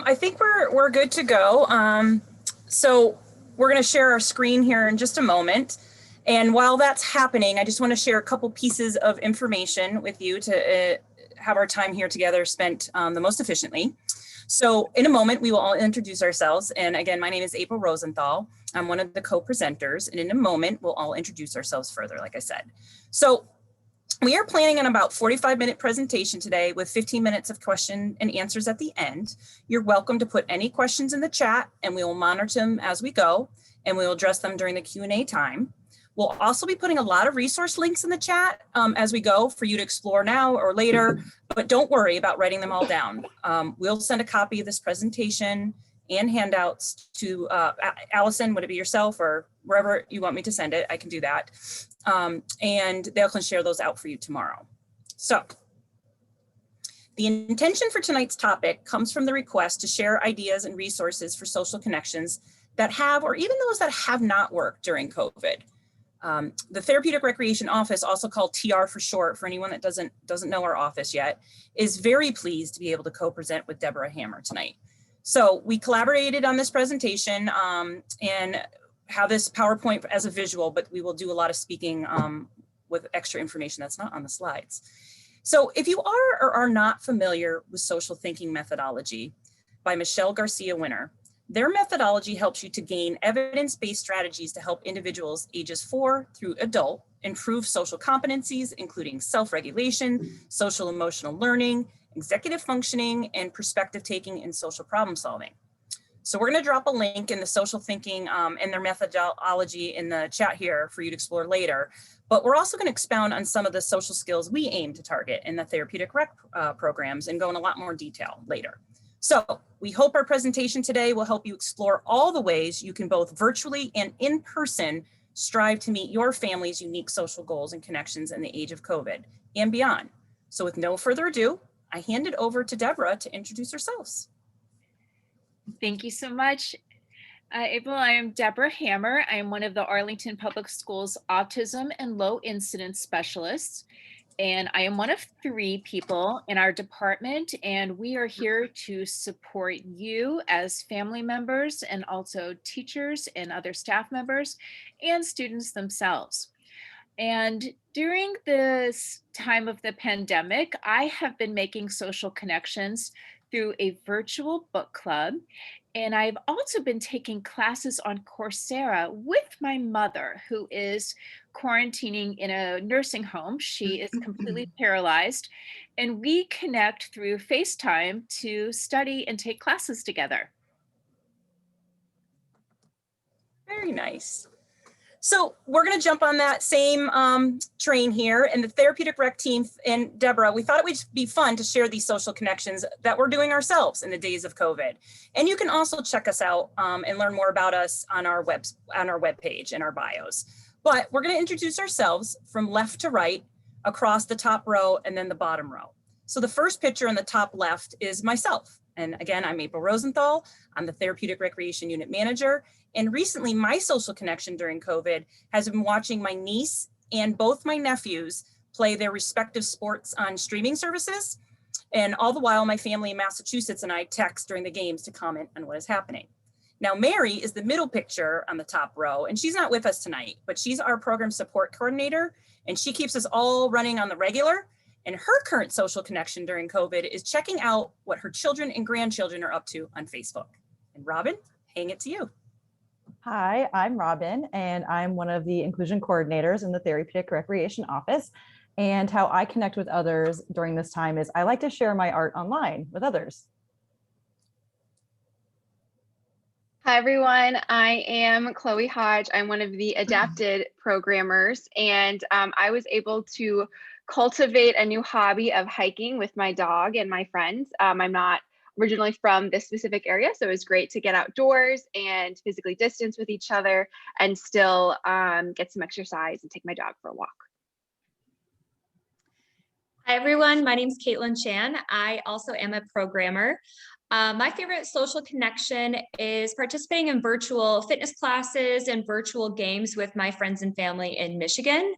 I think we're good to go. So we're going to share our screen here in just a moment. And while that's happening, I just want to share a couple pieces of information with you to have our time here together spent the most efficiently. So in a moment, we will all introduce ourselves. And again, my name is April Rosenthal. I'm one of the co-presenters. And in a moment, we'll all introduce ourselves further, like I said. So we are planning on about 45-minute presentation today with 15 minutes of question and answers at the end. You're welcome to put any questions in the chat and we will monitor them as we go and we will address them during the Q&A time. We'll also be putting a lot of resource links in the chat as we go for you to explore now or later, but don't worry about writing them all down. We'll send a copy of this presentation and handouts to Allison, would it be yourself or wherever you want me to send it, I can do that. And they'll can share those out for you tomorrow. So the intention for tonight's topic comes from the request to share ideas and resources for social connections that have, or even those that have not worked during COVID. The Therapeutic Recreation Office, also called TR for short, for anyone that doesn't know our office yet, is very pleased to be able to co-present with Deborah Hammer tonight. So we collaborated on this presentation and have this PowerPoint as a visual, but we will do a lot of speaking with extra information that's not on the slides. So if you are or are not familiar with social thinking methodology by Michelle Garcia Winner, their methodology helps you to gain evidence-based strategies to help individuals ages 4 through adult improve social competencies, including self-regulation, social emotional learning, executive functioning, and perspective taking and social problem solving. So we're going to drop a link in the social thinking and their methodology in the chat here for you to explore later. But we're also going to expound on some of the social skills we aim to target in the therapeutic rec programs and go in a lot more detail later. So we hope our presentation today will help you explore all the ways you can both virtually and in person strive to meet your family's unique social goals and connections in the age of COVID and beyond. So with no further ado, I hand it over to Deborah to introduce herself. Thank you so much, April. I am Deborah Hammer. I am one of the Arlington Public Schools Autism and Low Incidence Specialists. And I am one of 3 people in our department, and we are here to support you as family members and also teachers and other staff members and students themselves. And during this time of the pandemic, I have been making social connections through a virtual book club. And I've also been taking classes on Coursera with my mother, who is quarantining in a nursing home. She is completely paralyzed. And we connect through FaceTime to study and take classes together. Very nice. So we're going to jump on that same train here, and the Therapeutic Rec team and Deborah, we thought it would be fun to share these social connections that we're doing ourselves in the days of COVID. And you can also check us out and learn more about us on our webpage and our bios. But we're going to introduce ourselves from left to right across the top row and then the bottom row. So the first picture on the top left is myself. And again, I'm April Rosenthal. I'm the Therapeutic Recreation Unit Manager. And recently, my social connection during COVID has been watching my niece and both my nephews play their respective sports on streaming services. And all the while, my family in Massachusetts and I text during the games to comment on what is happening. Now, Mary is the middle picture on the top row, and she's not with us tonight, but she's our program support coordinator, and she keeps us all running on the regular. And her current social connection during COVID is checking out what her children and grandchildren are up to on Facebook. And Robin, hang it to you. Hi, I'm Robin, and I'm one of the inclusion coordinators in the Therapeutic Recreation Office. And how I connect with others during this time is I like to share my art online with others. Hi, everyone. I am Chloe Hodge. I'm one of the adapted programmers, and I was able to cultivate a new hobby of hiking with my dog and my friends. I'm not originally from this specific area, so it was great to get outdoors and physically distance with each other and still get some exercise and take my dog for a walk. Hi, everyone. My name is Caitlin Chan. I also am a programmer. My favorite social connection is participating in virtual fitness classes and virtual games with my friends and family in Michigan,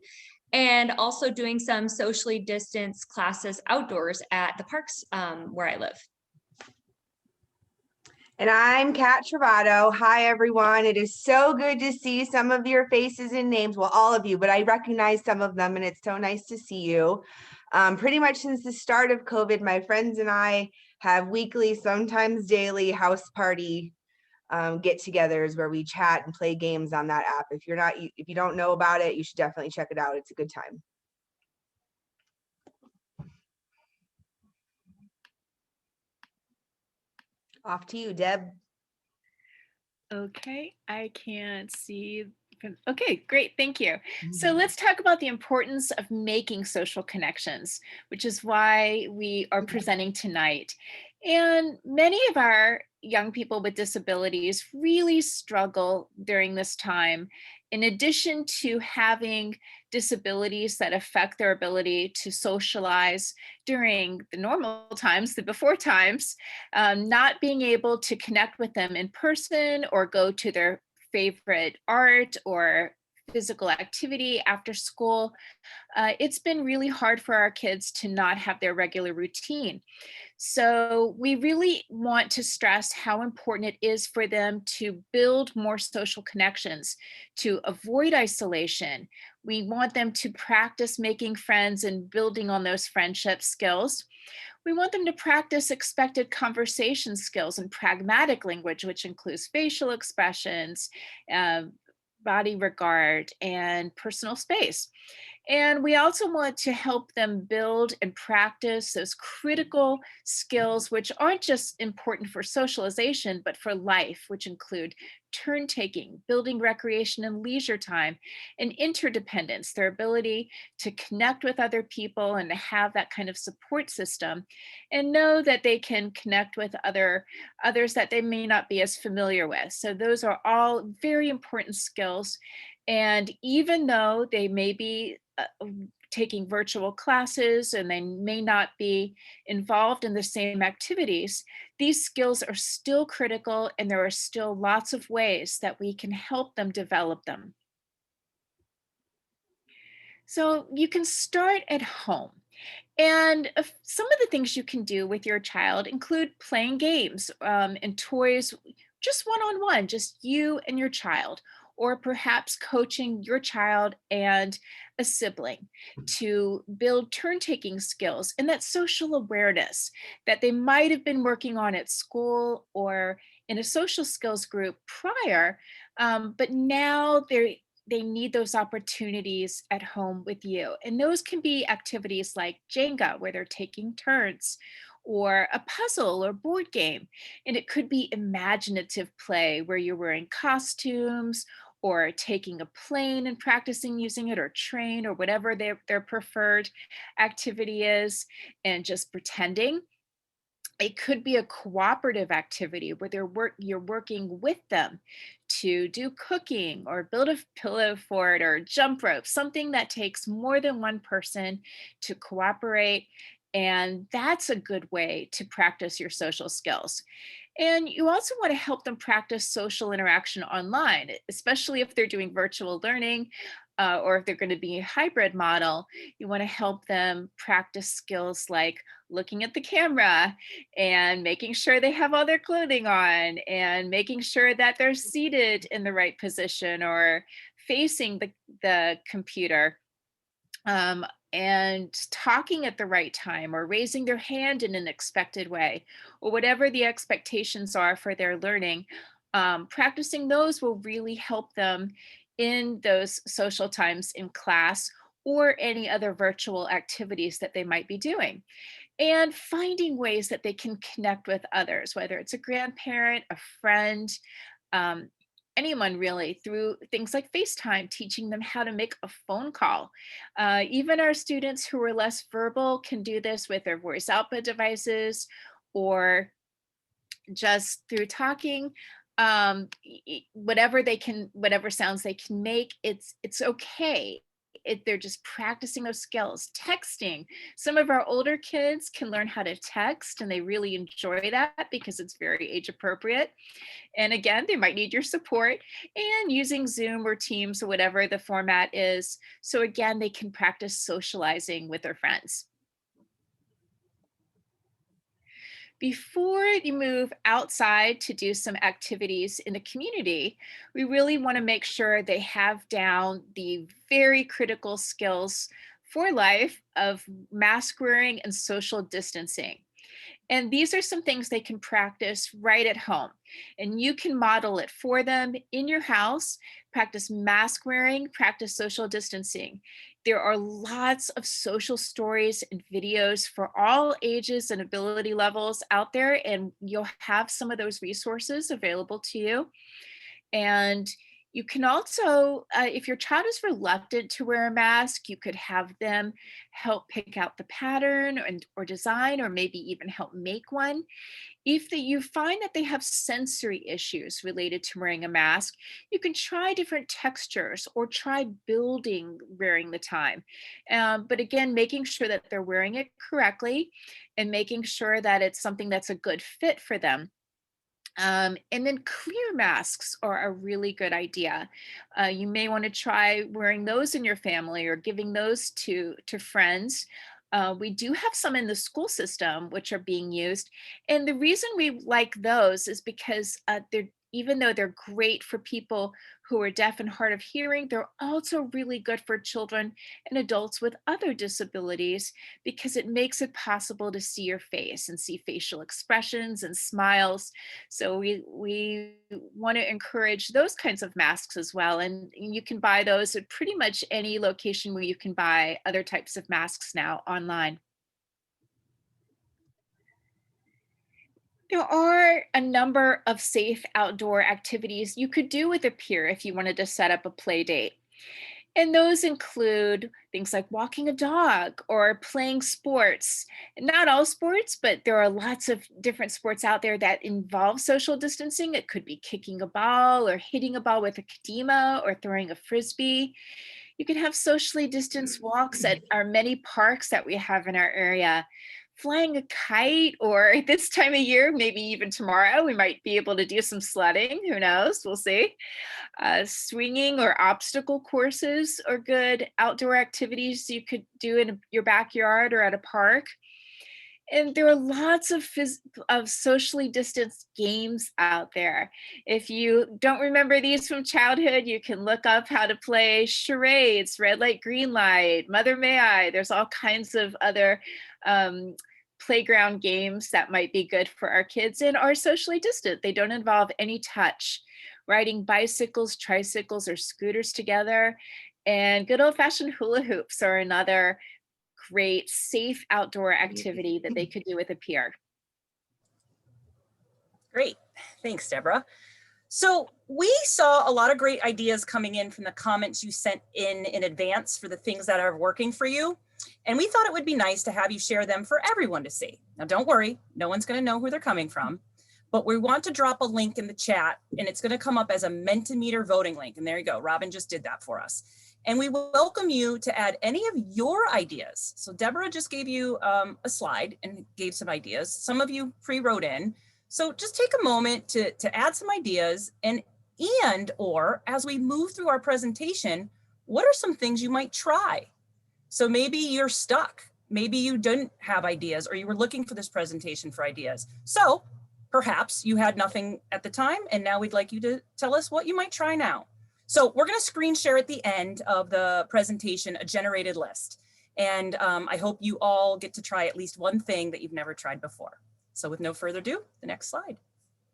and also doing some socially distanced classes outdoors at the parks where I live. And I'm Kat Travato. Hi, everyone. It is so good to see some of your faces and names. Well, all of you, but I recognize some of them, and it's so nice to see you. Pretty much since the start of COVID, my friends and I have weekly, sometimes daily house party get-togethers where we chat and play games on that app. If you don't know about it, you should definitely check it out. It's a good time. Off to you, Deb. Okay, I can't see. Okay, great, thank you. So let's talk about the importance of making social connections, which is why we are presenting tonight. And many of our young people with disabilities really struggle during this time. In addition to having disabilities that affect their ability to socialize during the normal times, the before times, not being able to connect with them in person or go to their favorite art or physical activity after school, it's been really hard for our kids to not have their regular routine. So we really want to stress how important it is for them to build more social connections, to avoid isolation. We want them to practice making friends and building on those friendship skills. We want them to practice expected conversation skills and pragmatic language, which includes facial expressions, uh, body regard, and personal space. And we also want to help them build and practice those critical skills, which aren't just important for socialization, but for life, which include turn taking, building recreation and leisure time, and interdependence, their ability to connect with other people and to have that kind of support system, and know that they can connect with others that they may not be as familiar with. So those are all very important skills. And even though they may be taking virtual classes and they may not be involved in the same activities, these skills are still critical, and there are still lots of ways that we can help them develop them. So you can start at home. And some of the things you can do with your child include playing games and toys, just one-on-one, just you and your child, or perhaps coaching your child and a sibling to build turn-taking skills and that social awareness that they might have been working on at school or in a social skills group prior, but now they need those opportunities at home with you. And those can be activities like Jenga, where they're taking turns, or a puzzle or board game. And it could be imaginative play where you're wearing costumes or taking a plane and practicing using it, or train, or whatever their preferred activity is, and just pretending. It could be a cooperative activity where you're working with them to do cooking or build a pillow fort or jump rope, something that takes more than one person to cooperate. And that's a good way to practice your social skills. And you also want to help them practice social interaction online, especially if they're doing virtual learning, or if they're going to be a hybrid model. You want to help them practice skills like looking at the camera and making sure they have all their clothing on, and making sure that they're seated in the right position or facing the computer. And talking at the right time, or raising their hand in an expected way, or whatever the expectations are for their learning. Practicing those will really help them in those social times in class or any other virtual activities that they might be doing. And finding ways that they can connect with others, whether it's a grandparent, a friend, um, anyone really, through things like FaceTime, teaching them how to make a phone call. Even our students who are less verbal can do this with their voice output devices, or just through talking. Whatever sounds they can make, it's okay. They're just practicing those skills. Texting. Some of our older kids can learn how to text, and they really enjoy that because it's very age appropriate. And again, they might need your support, and using Zoom or Teams or whatever the format is. So again, they can practice socializing with their friends. Before you move outside to do some activities in the community, we really want to make sure they have down the very critical skills for life of mask wearing and social distancing. And these are some things they can practice right at home. And you can model it for them in your house, practice mask wearing, practice social distancing. There are lots of social stories and videos for all ages and ability levels out there, and you'll have some of those resources available to you. And you can also, if your child is reluctant to wear a mask, you could have them help pick out the pattern or design, or maybe even help make one. If you find that they have sensory issues related to wearing a mask, you can try different textures or try building wearing the time. But again, making sure that they're wearing it correctly and making sure that it's something that's a good fit for them. And then clear masks are a really good idea. You may want to try wearing those in your family or giving those to friends. We do have some in the school system which are being used. And the reason we like those is because they're, even though they're great for people who are deaf and hard of hearing, they're also really good for children and adults with other disabilities because it makes it possible to see your face and see facial expressions and smiles. So we want to encourage those kinds of masks as well. And you can buy those at pretty much any location where you can buy other types of masks now online. There are a number of safe outdoor activities you could do with a peer if you wanted to set up a play date. And those include things like walking a dog or playing sports. Not all sports, but there are lots of different sports out there that involve social distancing. It could be kicking a ball or hitting a ball with a kadima or throwing a frisbee. You can have socially distanced walks at our many parks that we have in our area. Flying a kite, or this time of year, maybe even tomorrow, we might be able to do some sledding. Who knows? We'll see. Swinging or obstacle courses are good outdoor activities you could do in your backyard or at a park. And there are lots of socially distanced games out there. If you don't remember these from childhood, you can look up how to play charades, red light, green light, Mother May I. There's all kinds of other playground games that might be good for our kids and are socially distant. They don't involve any touch. Riding bicycles, tricycles, or scooters together. And good old-fashioned hula hoops are another great safe outdoor activity that they could do with a peer. Great. Thanks, Deborah. So we saw a lot of great ideas coming in from the comments you sent in advance for the things that are working for you. And we thought it would be nice to have you share them for everyone to see. Now, don't worry, no one's going to know who they're coming from, but we want to drop a link in the chat and it's going to come up as a Mentimeter voting link. And there you go. Robin just did that for us. And we welcome you to add any of your ideas. So Deborah just gave you a slide and gave some ideas. Some of you pre-wrote in. So just take a moment to add some ideas or as we move through our presentation, what are some things you might try? So maybe you're stuck. Maybe you didn't have ideas or you were looking for this presentation for ideas. So perhaps you had nothing at the time and now we'd like you to tell us what you might try now. So we're going to screen share at the end of the presentation a generated list. And I hope you all get to try at least one thing that you've never tried before. So with no further ado, the next slide.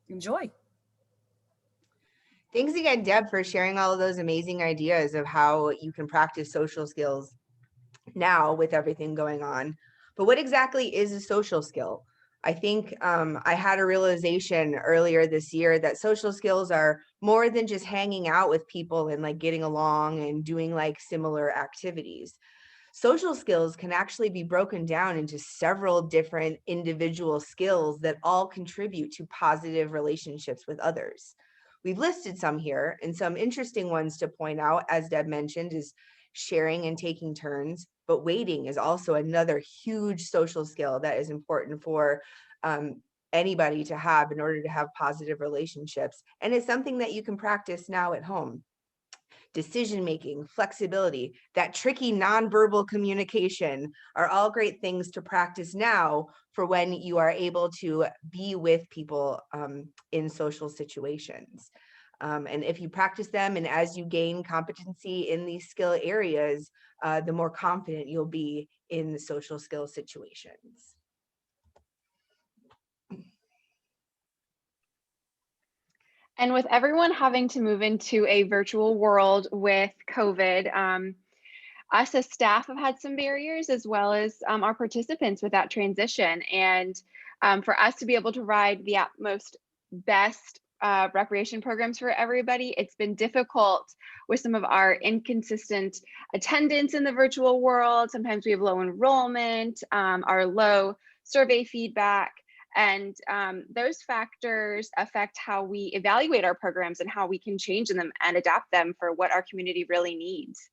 Enjoy. Thanks again, Deb, for sharing all of those amazing ideas of how you can practice social skills now with everything going on. But what exactly is a social skill? I think I had a realization earlier this year that social skills are more than just hanging out with people and like getting along and doing like similar activities. Social skills can actually be broken down into several different individual skills that all contribute to positive relationships with others. We've listed some here, and some interesting ones to point out, as Deb mentioned, is sharing and taking turns, but waiting is also another huge social skill that is important for anybody to have in order to have positive relationships. And it's something that you can practice now at home. decision-making, flexibility, that tricky nonverbal communication are all great things to practice now for when you are able to be with people in social situations. And if you practice them and as you gain competency in these skill areas, the more confident you'll be in the social skill situations. And with everyone having to move into a virtual world with COVID, us as staff have had some barriers as well as our participants with that transition. And for us to be able to provide the utmost best recreation programs for everybody, it's been difficult with some of our inconsistent attendance in the virtual world. Sometimes we have low enrollment, our low survey feedback. And those factors affect how we evaluate our programs and how we can change them and adapt them for what our community really needs.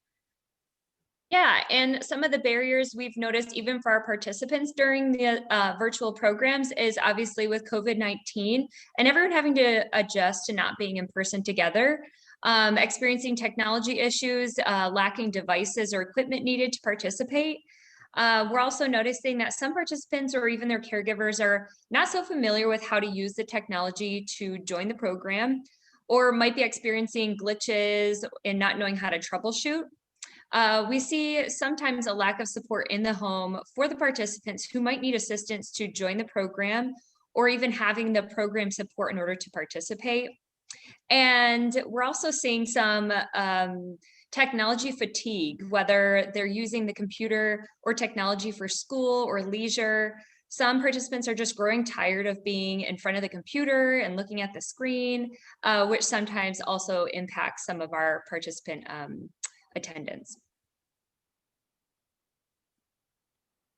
Yeah, and some of the barriers we've noticed even for our participants during the virtual programs is obviously with COVID-19 and everyone having to adjust to not being in person together, experiencing technology issues, lacking devices or equipment needed to participate. We're also noticing that some participants or even their caregivers are not so familiar with how to use the technology to join the program, or might be experiencing glitches and not knowing how to troubleshoot. We see sometimes a lack of support in the home for the participants who might need assistance to join the program, or even having the program support in order to participate. And we're also seeing some technology fatigue, whether they're using the computer or technology for school or leisure. Some participants are just growing tired of being in front of the computer and looking at the screen, which sometimes also impacts some of our participant attendance.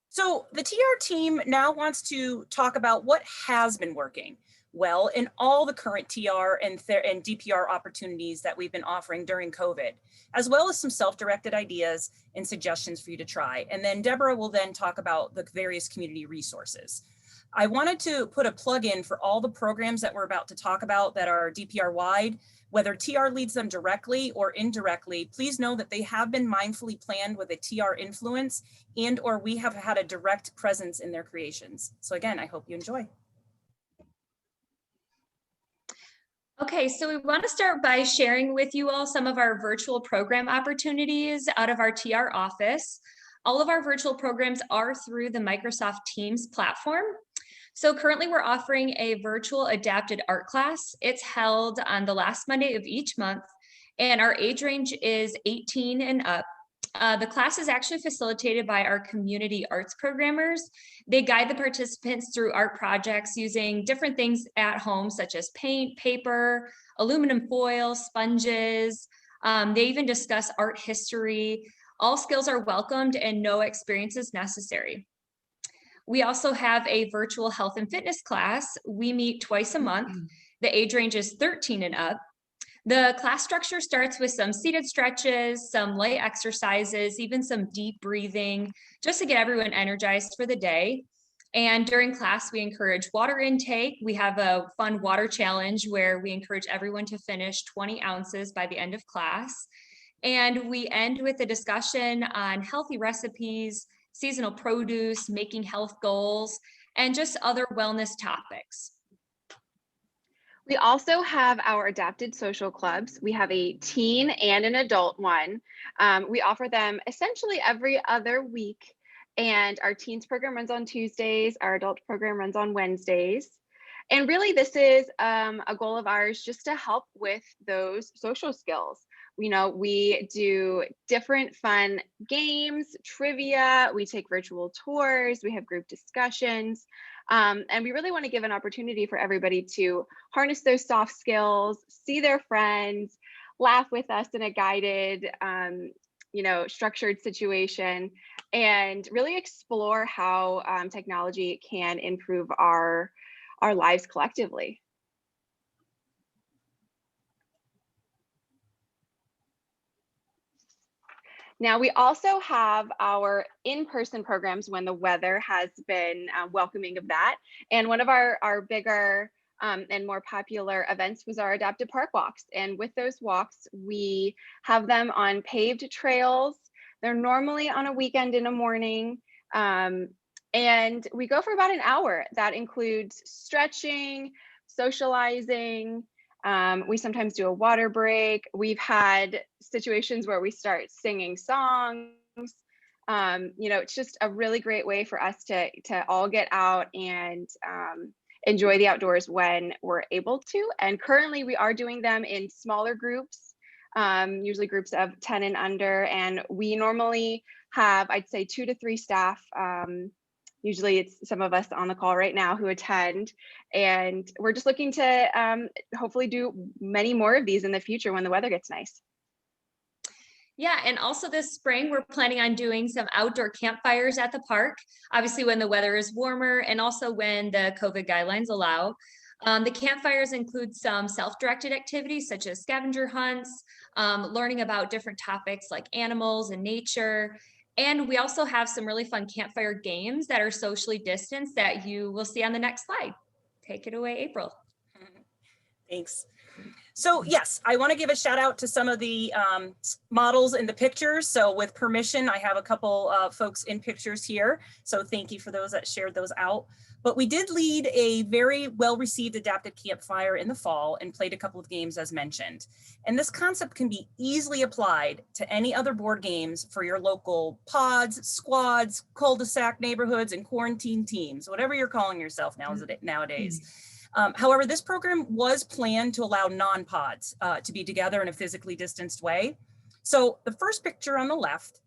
So the TR team now wants to talk about what has been working well in all the current TR and DPR opportunities that we've been offering during COVID, as well as some self-directed ideas and suggestions for you to try. And then Deborah will then talk about the various community resources. I wanted to put a plug in for all the programs that we're about to talk about that are DPR wide. Whether TR leads them directly or indirectly, please know that they have been mindfully planned with a TR influence and or we have had a direct presence in their creations. So again, I hope you enjoy. Okay, so we want to start by sharing with you all some of our virtual program opportunities out of our TR office. All of our virtual programs are through the Microsoft Teams platform. So currently we're offering a virtual adapted art class. It's held on the last Monday of each month, and our age range is 18 and up. The class is actually facilitated by our community arts programmers. They guide the participants through art projects using different things at home, such as paint, paper, aluminum foil, sponges. They even discuss art history. All skills are welcomed and no experience is necessary. We also have a virtual health and fitness class. We meet twice a month. The age range is 13 and up. The class structure starts with some seated stretches, some light exercises, even some deep breathing, just to get everyone energized for the day. And during class, we encourage water intake. We have a fun water challenge where we encourage everyone to finish 20 ounces by the end of class. And we end with a discussion on healthy recipes, seasonal produce, making health goals, and just other wellness topics. We also have our adapted social clubs. We have a teen and an adult one. We offer them essentially every other week. And our teens program runs on Tuesdays. Our adult program runs on Wednesdays. And really, this is a goal of ours just to help with those social skills. You know, we do different fun games, trivia, we take virtual tours, we have group discussions. And we really want to give an opportunity for everybody to harness those soft skills, see their friends, laugh with us in a guided, structured situation, and really explore how technology can improve our lives collectively. Now, we also have our in-person programs when the weather has been welcoming of that. And one of our bigger and more popular events was our adaptive park walks. And with those walks, we have them on paved trails. They're normally on a weekend in the morning. And we go for about an hour. That includes stretching, socializing. We sometimes do a water break. We've had situations where we start singing songs. It's just a really great way for us to all get out and enjoy the outdoors when we're able to. And currently we are doing them in smaller groups, usually groups of 10 and under. And we normally have, I'd say, 2 to 3 staff. Usually it's some of us on the call right now who attend, and we're just looking to hopefully do many more of these in the future when the weather gets nice. Yeah, and also this spring, we're planning on doing some outdoor campfires at the park, obviously when the weather is warmer and also when the COVID guidelines allow. The campfires include some self-directed activities such as scavenger hunts, learning about different topics like animals and nature. And we also have some really fun campfire games that are socially distanced that you will see on the next slide. Take it away, April. Thanks. So yes, I want to give a shout out to some of the models in the pictures. So with permission, I have a couple folks in pictures here. So thank you for those that shared those out. But we did lead a very well-received adapted campfire in the fall and played a couple of games as mentioned. And this concept can be easily applied to any other board games for your local pods, squads, cul-de-sac neighborhoods, and quarantine teams, whatever you're calling yourself nowadays. However, this program was planned to allow non-pods to be together in a physically distanced way. So the first picture on the left,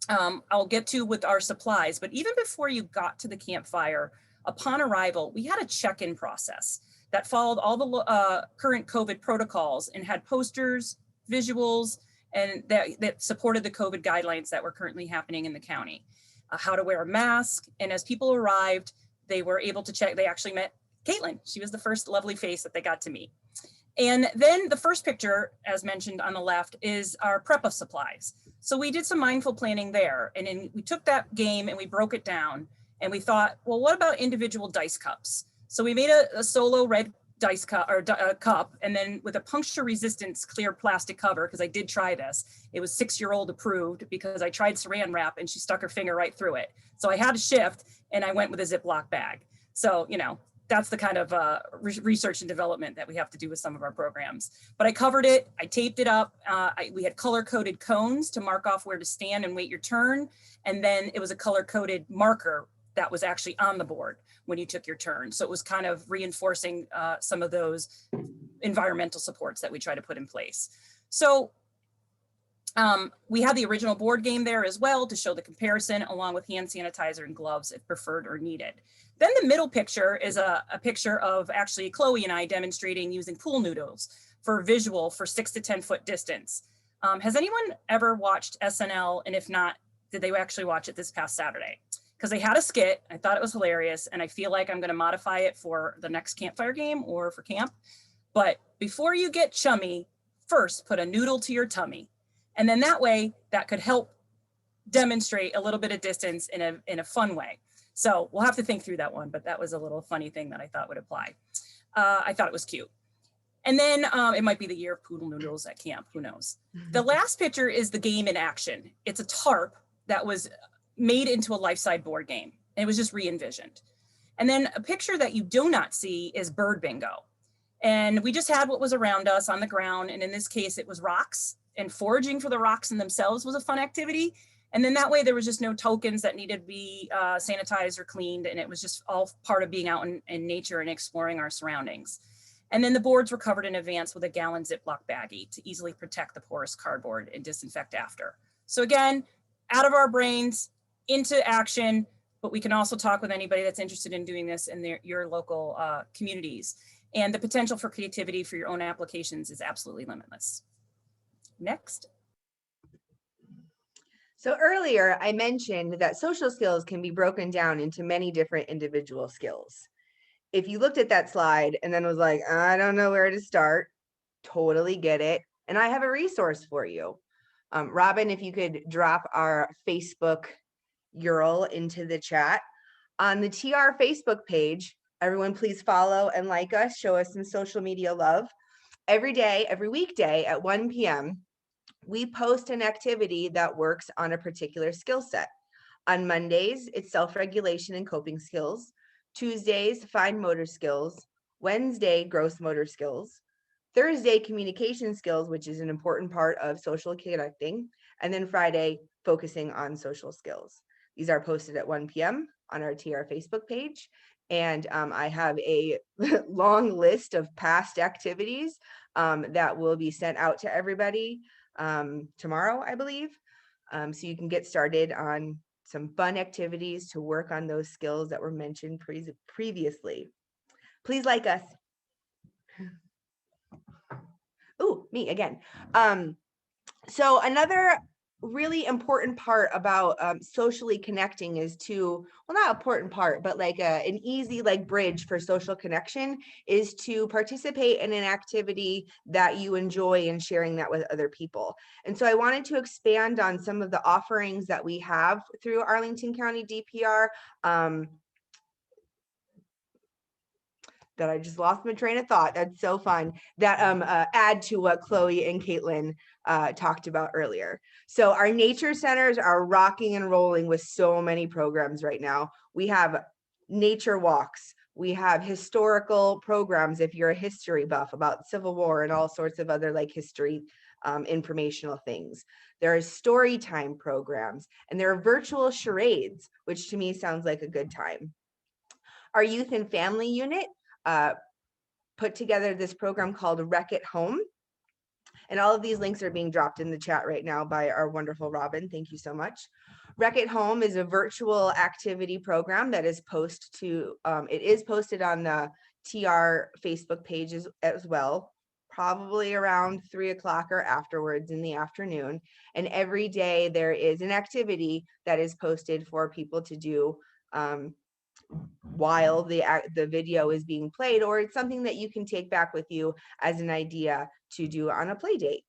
I'll get to with our supplies, but even before you got to the campfire, upon arrival, we had a check-in process that followed all the current COVID protocols and had posters, visuals, and that supported the COVID guidelines that were currently happening in the county. How to wear a mask, and as people arrived, they were able to check, they actually met Caitlin. She was the first lovely face that they got to meet. And then the first picture, as mentioned on the left, is our prep of supplies. So we did some mindful planning there. And then we took that game and we broke it down and we thought, well, what about individual dice cups? So we made a solo red dice cup or cup, and then with a puncture resistance clear plastic cover, because I did try this. It was 6-year-old approved because I tried saran wrap and she stuck her finger right through it. So I had to shift and I went with a Ziploc bag. So, you know, that's the kind of research and development that we have to do with some of our programs. But I covered it, I taped it up. We had color-coded cones to mark off where to stand and wait your turn. And then it was a color-coded marker that was actually on the board when you took your turn. So it was kind of reinforcing some of those environmental supports that we try to put in place. So we had the original board game there as well to show the comparison, along with hand sanitizer and gloves if preferred or needed. Then the middle picture is a picture of actually Chloe and I demonstrating using pool noodles for visual for 6 to 10 foot distance. Has anyone ever watched SNL? And if not, did they actually watch it this past Saturday? Because they had a skit, I thought it was hilarious, and I feel like I'm gonna modify it for the next campfire game or for camp. But before you get chummy, first put a noodle to your tummy. And then that way, that could help demonstrate a little bit of distance in a fun way. So we'll have to think through that one, but that was a little funny thing that I thought would apply. I thought it was cute. And then it might be the year of poodle noodles at camp, who knows? The last picture is the game in action. It's a tarp that was made into a life-size board game. And it was just re-envisioned. And then a picture that you do not see is bird bingo. And we just had what was around us on the ground. And in this case, it was rocks, and foraging for the rocks in themselves was a fun activity. And then that way there was just no tokens that needed to be sanitized or cleaned. And it was just all part of being out in nature and exploring our surroundings. And then the boards were covered in advance with a gallon Ziploc baggie to easily protect the porous cardboard and disinfect after. So again, out of our brains, into action, but we can also talk with anybody that's interested in doing this in your local communities. And the potential for creativity for your own applications is absolutely limitless. Next. So earlier I mentioned that social skills can be broken down into many different individual skills. If you looked at that slide and then was like, I don't know where to start, totally get it. And I have a resource for you. Robin, if you could drop our Facebook URL into the chat. On the TR Facebook page, Everyone, please follow and like us, show us some social media love. Every day, every weekday at 1 p.m., we post an activity that works on a particular skill set. On Mondays, it's self-regulation and coping skills. Tuesdays, fine motor skills. Wednesday, gross motor skills. Thursday, communication skills, which is an important part of social connecting. And then Friday, focusing on social skills. These are posted at 1 p.m. on our TR Facebook page. And I have a long list of past activities that will be sent out to everybody tomorrow, I believe. So you can get started on some fun activities to work on those skills that were mentioned previously. Please like us. Ooh, me again. So another really important part about socially connecting is to, well, not important part, but like an easy like bridge for social connection is to participate in an activity that you enjoy and sharing that with other people. And so I wanted to expand on some of the offerings that we have through Arlington County DPR. That I just lost my train of thought. That's so fun. That add to what Chloe and Caitlin talked about earlier. So our nature centers are rocking and rolling with so many programs right now. We have nature walks. We have historical programs if you're a history buff about Civil War and all sorts of other like history informational things. There are story time programs, and there are virtual charades, which to me sounds like a good time. Our youth and family unit put together this program called Rec at Home. And all of these links are being dropped in the chat right now by our wonderful Robin. Thank you so much. Rec at Home is a virtual activity program that is it is posted on the TR Facebook pages as well, probably around 3 o'clock or afterwards in the afternoon. And every day there is an activity that is posted for people to do while the video is being played, or it's something that you can take back with you as an idea to do on a play date.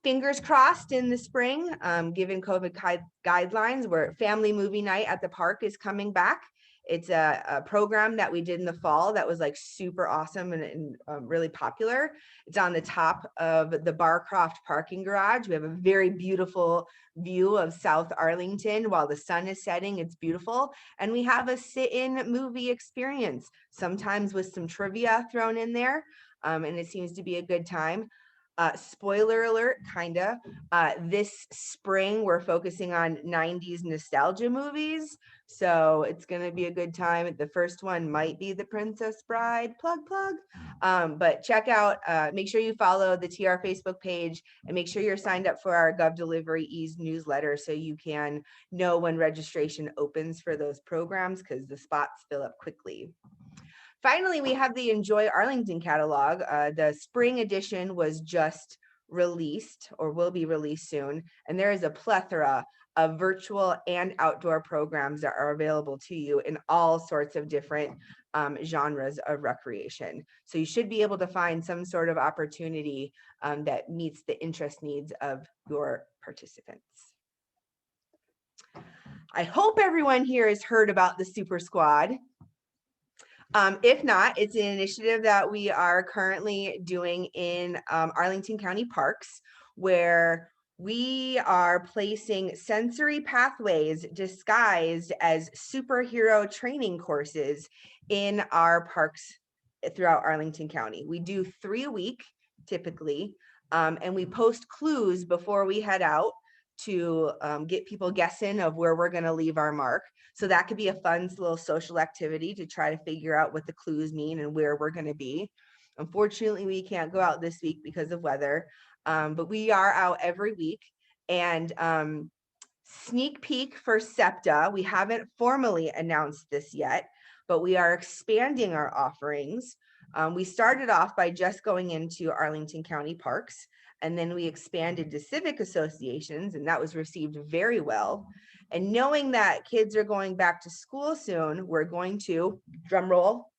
Fingers crossed in the spring, given COVID guidelines, where family movie night at the park is coming back. It's a program that we did in the fall that was like super awesome and really popular. It's on the top of the Barcroft parking garage. We have a very beautiful view of South Arlington while the sun is setting. It's beautiful. And we have a sit-in movie experience, sometimes with some trivia thrown in there. And it seems to be a good time. Spoiler alert, kinda. This spring, we're focusing on 90s nostalgia movies. So it's gonna be a good time. The first one might be The Princess Bride, plug. But check out, make sure you follow the TR Facebook page and make sure you're signed up for our Gov Delivery Ease newsletter so you can know when registration opens for those programs, because the spots fill up quickly. Finally, we have the Enjoy Arlington catalog. The spring edition was just released or will be released soon. And there is a plethora of virtual and outdoor programs that are available to you in all sorts of different genres of recreation. So you should be able to find some sort of opportunity that meets the interest needs of your participants. I hope everyone here has heard about the Super Squad. If not, it's an initiative that we are currently doing in Arlington County Parks, where we are placing sensory pathways disguised as superhero training courses in our parks throughout Arlington County. We do 3 a week typically, and we post clues before we head out to get people guessing of where we're going to leave our mark. So that could be a fun little social activity to try to figure out what the clues mean and where we're going to be. Unfortunately, we can't go out this week because of weather, but we are out every week. And sneak peek for SEPTA, we haven't formally announced this yet, but we are expanding our offerings. We started off by just going into Arlington County Parks, and then we expanded to civic associations, and that was received very well. And knowing that kids are going back to school soon, we're going to, drum roll,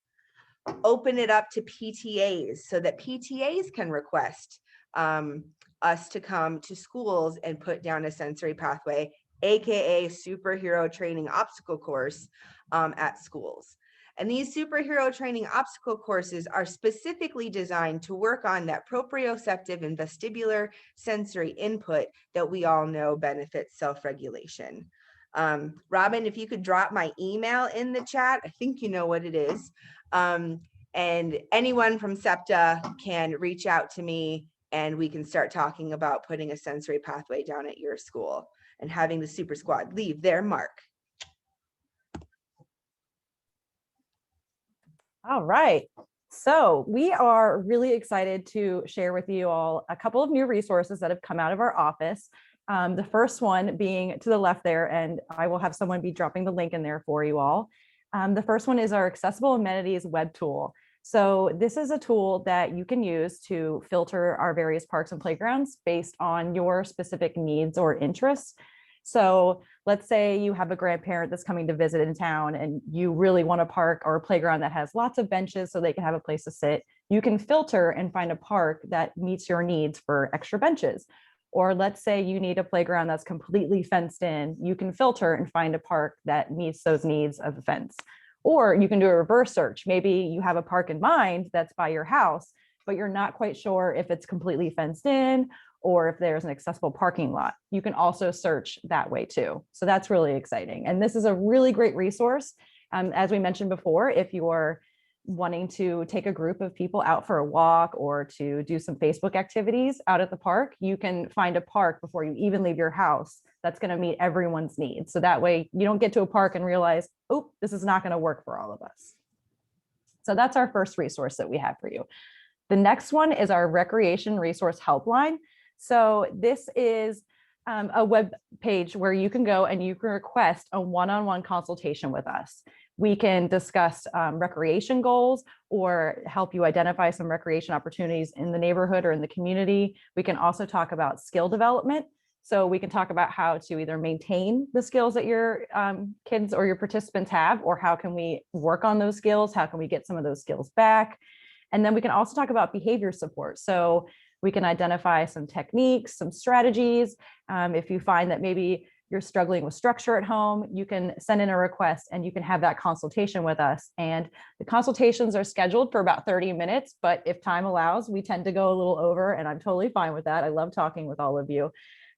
open it up to PTAs so that PTAs can request us to come to schools and put down a sensory pathway, AKA superhero training obstacle course at schools. And these superhero training obstacle courses are specifically designed to work on that proprioceptive and vestibular sensory input that we all know benefits self-regulation. Robin, if you could drop my email in the chat, I think you know what it is. And anyone from SEPTA can reach out to me and we can start talking about putting a sensory pathway down at your school and having the Super Squad leave their mark. All right. So we are really excited to share with you all a couple of new resources that have come out of our office. The first one being to the left there, and I will have someone be dropping the link in there for you all. The first one is our Accessible Amenities web tool. So this is a tool that you can use to filter our various parks and playgrounds based on your specific needs or interests. So let's say you have a grandparent that's coming to visit in town and you really want a park or a playground that has lots of benches so they can have a place to sit. You can filter and find a park that meets your needs for extra benches. Or let's say you need a playground that's completely fenced in. You can filter and find a park that meets those needs of the fence. Or you can do a reverse search. Maybe you have a park in mind that's by your house, but you're not quite sure if it's completely fenced in or if there's an accessible parking lot. You can also search that way too. So that's really exciting. And this is a really great resource. As we mentioned before, if you're wanting to take a group of people out for a walk or to do some Facebook activities out at the park, you can find a park before you even leave your house that's going to meet everyone's needs. So that way you don't get to a park and realize, oh, this is not going to work for all of us. So that's our first resource that we have for you. The next one is our Recreation Resource Helpline. So this is a web page where you can go and you can request a one-on-one consultation with us. We can discuss recreation goals or help you identify some recreation opportunities in the neighborhood or in the community. We can also talk about skill development. So we can talk about how to either maintain the skills that your kids or your participants have, or how can we work on those skills? How can we get some of those skills back? And then we can also talk about behavior support. So we can identify some techniques, some strategies. If you find that maybe you're struggling with structure at home, you can send in a request and you can have that consultation with us. And the consultations are scheduled for about 30 minutes, but if time allows, we tend to go a little over, and I'm totally fine with that. I love talking with all of you.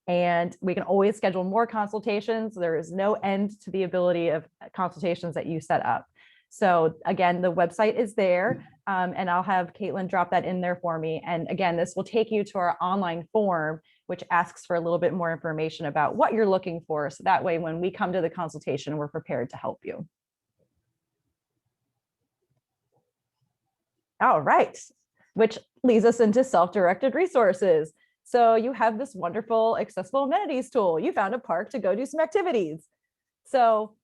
And we can always schedule more consultations. There is no end to the ability of consultations that you set up. So again, the website is there, and I'll have Caitlin drop that in there for me. And again, this will take you to our online form, which asks for a little bit more information about what you're looking for. So that way, when we come to the consultation, we're prepared to help you. All right, which leads us into self-directed resources. So you have this wonderful accessible amenities tool. You found a park to go do some activities. So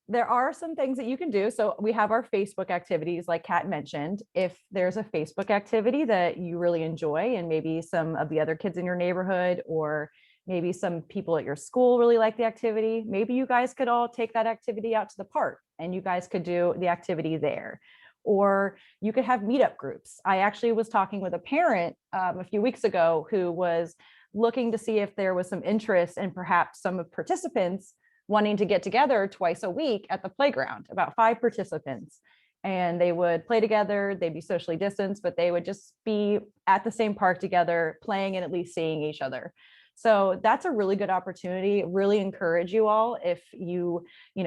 there are some things that you can do. So we have our Facebook activities, like Kat mentioned. If there's a Facebook activity that you really enjoy, and maybe some of the other kids in your neighborhood, or maybe some people at your school really like the activity, maybe you guys could all take that activity out to the park and you guys could do the activity there. Or you could have meetup groups. I actually was talking with a parent a few weeks ago who was looking to see if there was some interest in perhaps some of participants wanting to get together twice a week at the playground, about 5 participants. And they would play together, they'd be socially distanced, but they would just be at the same park together, playing and at least seeing each other. So that's a really good opportunity. Really encourage you all, if you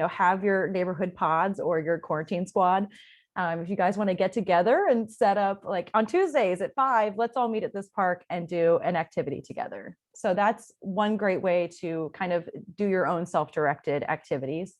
have your neighborhood pods or your quarantine squad, if you guys want to get together and set up, like on Tuesdays at 5, let's all meet at this park and do an activity together. So that's one great way to kind of do your own self-directed activities.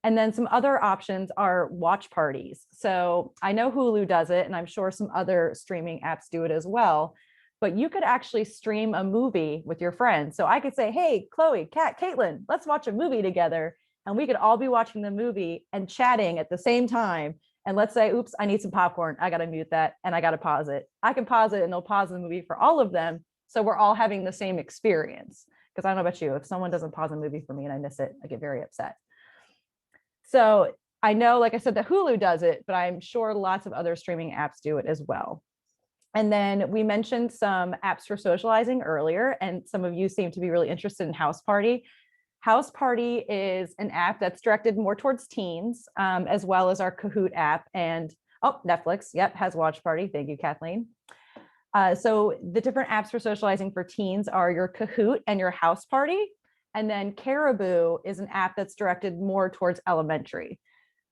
And then some other options are watch parties. So I know Hulu does it, and I'm sure some other streaming apps do it as well. But you could actually stream a movie with your friends. So I could say, hey, Chloe, Kat, Caitlin, let's watch a movie together. And we could all be watching the movie and chatting at the same time. And let's say, oops, I need some popcorn. I got to mute that and I got to pause it. I can pause it and they'll pause the movie for all of them. So we're all having the same experience. Because I don't know about you, if someone doesn't pause a movie for me and I miss it, I get very upset. So I know, like I said, that Hulu does it, but I'm sure lots of other streaming apps do it as well. And then we mentioned some apps for socializing earlier, and some of you seem to be really interested in House Party. House Party is an app that's directed more towards teens, as well as our Kahoot app. And oh, Netflix, yep, has Watch Party. Thank you, Kathleen. So the different apps for socializing for teens are your Kahoot and your House Party. And then Caribou is an app that's directed more towards elementary.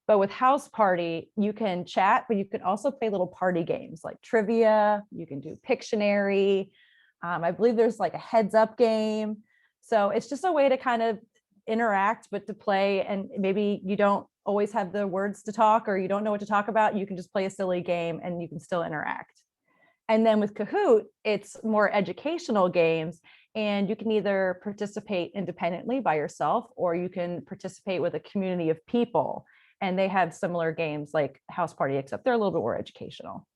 But with House Party, you can chat, but you can also play little party games like trivia. You can do Pictionary. I believe there's like a heads up game. So it's just a way to kind of interact, but to play. And maybe you don't always have the words to talk or you don't know what to talk about. You can just play a silly game and you can still interact. And then with Kahoot, it's more educational games. And you can either participate independently by yourself, or you can participate with a community of people. And they have similar games like House Party, except they're a little bit more educational.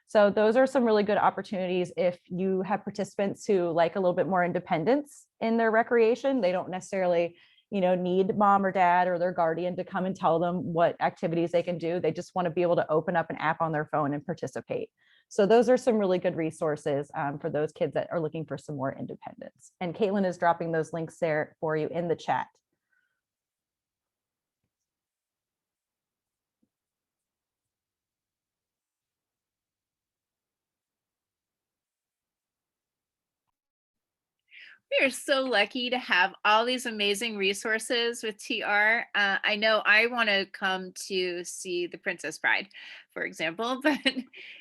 So those are some really good opportunities if you have participants who like a little bit more independence in their recreation. They don't necessarily, need mom or dad or their guardian to come and tell them what activities they can do. They just want to be able to open up an app on their phone and participate. So those are some really good resources for those kids that are looking for some more independence. And Caitlin is dropping those links there for you in the chat. We are so lucky to have all these amazing resources with TR. I know I want to come to see The Princess Bride, for example, but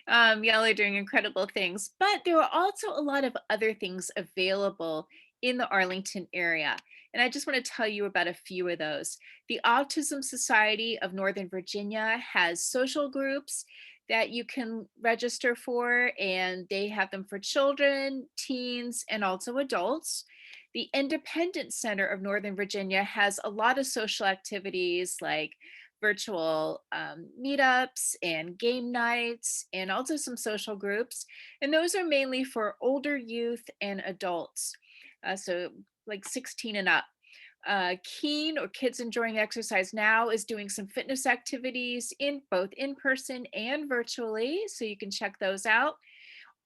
y'all are doing incredible things. But there are also a lot of other things available in the Arlington area. And I just want to tell you about a few of those. The Autism Society of Northern Virginia has social groups that you can register for, and they have them for children, teens, and also adults. The Independence Center of Northern Virginia has a lot of social activities like virtual meetups and game nights, and also some social groups. And those are mainly for older youth and adults, so like 16 and up. Keen, or Kids Enjoying Exercise Now, is doing some fitness activities in both in person and virtually, so you can check those out.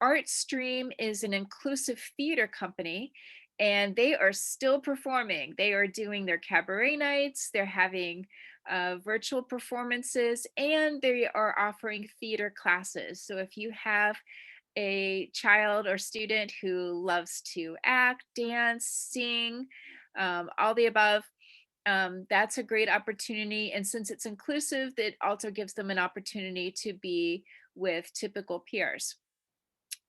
Artstream is an inclusive theater company, and they are still performing. They are doing their cabaret nights, they're having virtual performances, and they are offering theater classes. So if you have a child or student who loves to act, dance, sing, all the above, that's a great opportunity. And since it's inclusive, it also gives them an opportunity to be with typical peers.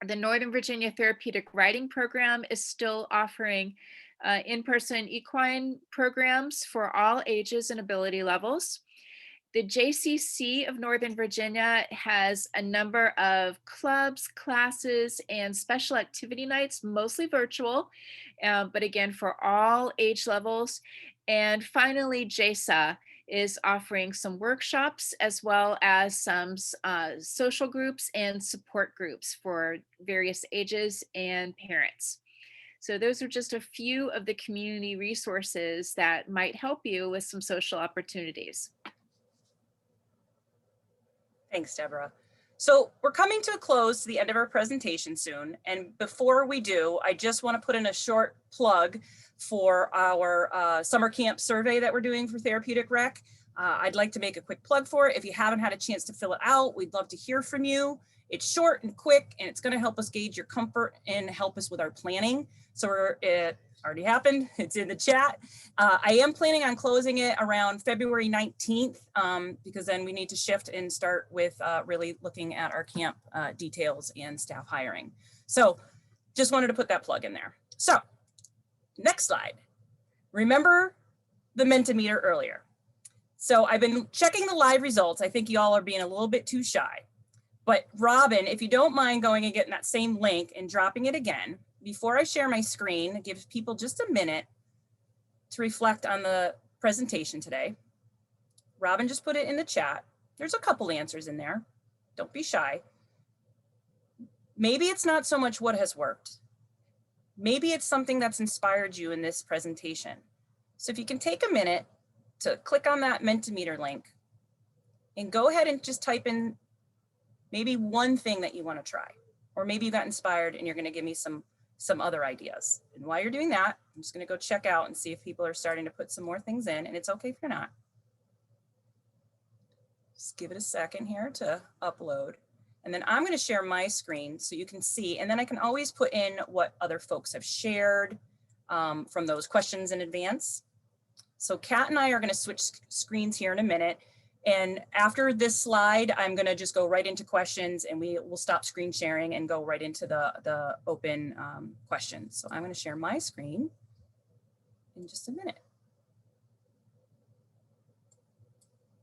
The Northern Virginia Therapeutic Writing Program is still offering in-person equine programs for all ages and ability levels. The JCC of Northern Virginia has a number of clubs, classes, and special activity nights, mostly virtual, but again, for all age levels. And finally, JSA is offering some workshops as well as some social groups and support groups for various ages and parents. So those are just a few of the community resources that might help you with some social opportunities. Thanks, Deborah. So we're coming to a close to the end of our presentation soon. And before we do, I just want to put in a short plug for our summer camp survey that we're doing for Therapeutic Rec. I'd like to make a quick plug for it. If you haven't had a chance to fill it out, we'd love to hear from you. It's short and quick, and it's going to help us gauge your comfort and help us with our planning. So it already happened. It's in the chat. I am planning on closing it around February 19th because then we need to shift and start with really looking at our camp details and staff hiring. So just wanted to put that plug in there. So next slide. Remember the Mentimeter earlier. So I've been checking the live results. I think y'all are being a little bit too shy. But Robin, if you don't mind going and getting that same link and dropping it again, before I share my screen, give people just a minute to reflect on the presentation today. Robin just put it in the chat. There's a couple answers in there. Don't be shy. Maybe it's not so much what has worked. Maybe it's something that's inspired you in this presentation. So if you can take a minute to click on that Mentimeter link and go ahead and just type in maybe one thing that you want to try, or maybe you got inspired and you're going to give me some some other ideas. And while you're doing that, I'm just going to go check out and see if people are starting to put some more things in, and it's okay if you're not. Just give it a second here to upload. And then I'm going to share my screen so you can see, and then I can always put in what other folks have shared from those questions in advance. So Kat and I are going to switch screens here in a minute. And after this slide, I'm going to just go right into questions, and we will stop screen sharing and go right into the open questions. So I'm going to share my screen in just a minute.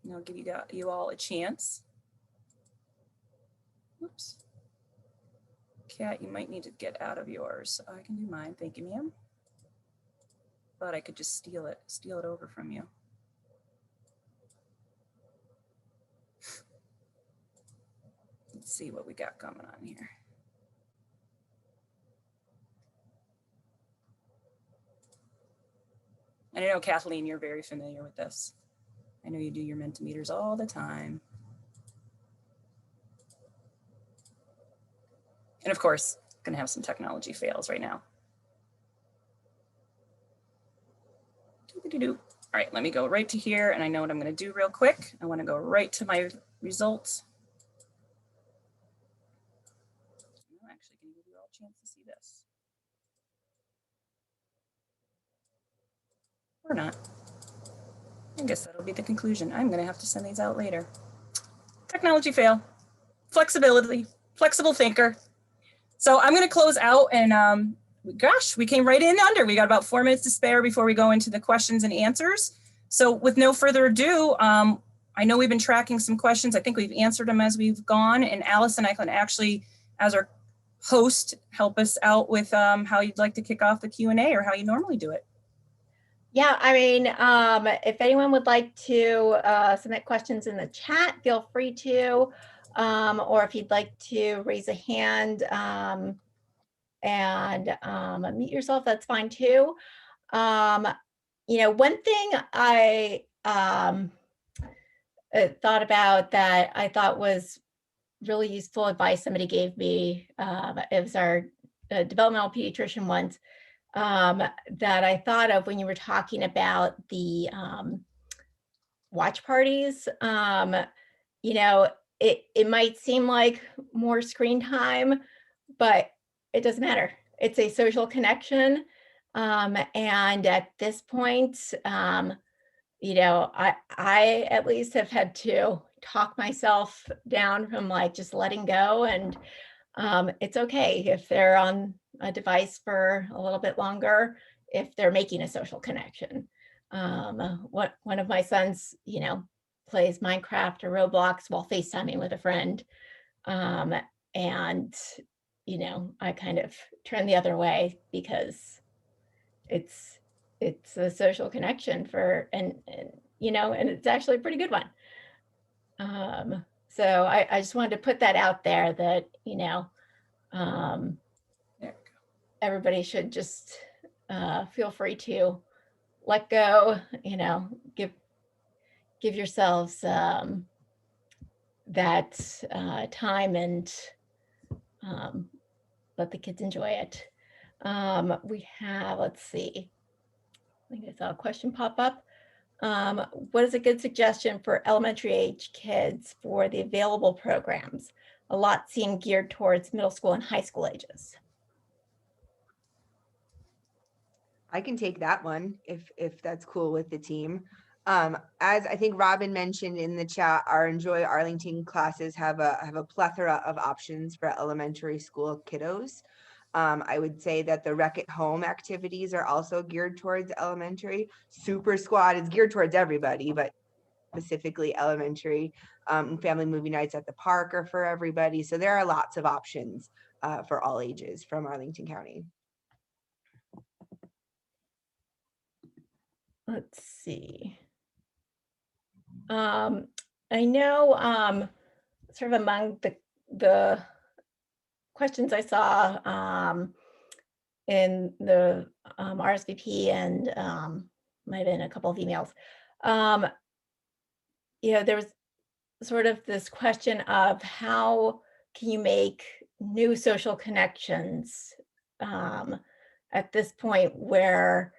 And I'll give you all a chance. Oops. Kat, you might need to get out of yours. I can do mine. Thank you, ma'am. But I could just steal it over from you. Let's see what we got coming on here. And I know, Kathleen, you're very familiar with this. I know you do your Mentimeters all the time. And of course, gonna have some technology fails right now. All right, let me go right to here, and I know what I'm gonna do real quick. I wanna go right to my results. I'm actually gonna give you all a chance to see this. Or not. I guess that'll be the conclusion. I'm gonna have to send these out later. Technology fail, flexibility, flexible thinker. So I'm gonna close out, and gosh, we came right in under. We got about 4 minutes to spare before we go into the questions and answers. So with no further ado, I know we've been tracking some questions. I think we've answered them as we've gone, and Allison, I can actually, as our host, help us out with how you'd like to kick off the Q&A or how you normally do it. Yeah, I mean, if anyone would like to submit questions in the chat, feel free to, or if you'd like to raise a hand and unmute yourself, that's fine too. You know, one thing I thought about that I thought was really useful advice somebody gave me, it was our developmental pediatrician once, that I thought of when you were talking about the watch parties. You know, it might seem like more screen time, but it doesn't matter. It's a social connection. And at this point, you know, I at least have had to talk myself down from like just letting go, and it's okay if they're on a device for a little bit longer, if they're making a social connection. One of my sons, you know, plays Minecraft or Roblox while FaceTiming with a friend. And, you know, I kind of turn the other way because it's a social connection for, and you know, and it's actually a pretty good one. So I just wanted to put that out there that, you know, everybody should just feel free to let go, you know, give yourselves that time, and let the kids enjoy it. We have, let's see, I think I saw a question pop up. What is a good suggestion for elementary age kids for the available programs? A lot seem geared towards middle school and high school ages. I can take that one if that's cool with the team. As I think Robin mentioned in the chat, our Enjoy Arlington classes have a plethora of options for elementary school kiddos. I would say that the Rec at Home activities are also geared towards elementary. Super Squad is geared towards everybody, but specifically elementary. Family movie nights at the park are for everybody. So there are lots of options for all ages from Arlington County. Let's see. I know sort of among the questions I saw in the RSVP and might have been a couple of emails, you know, there was sort of this question of how can you make new social connections at this point where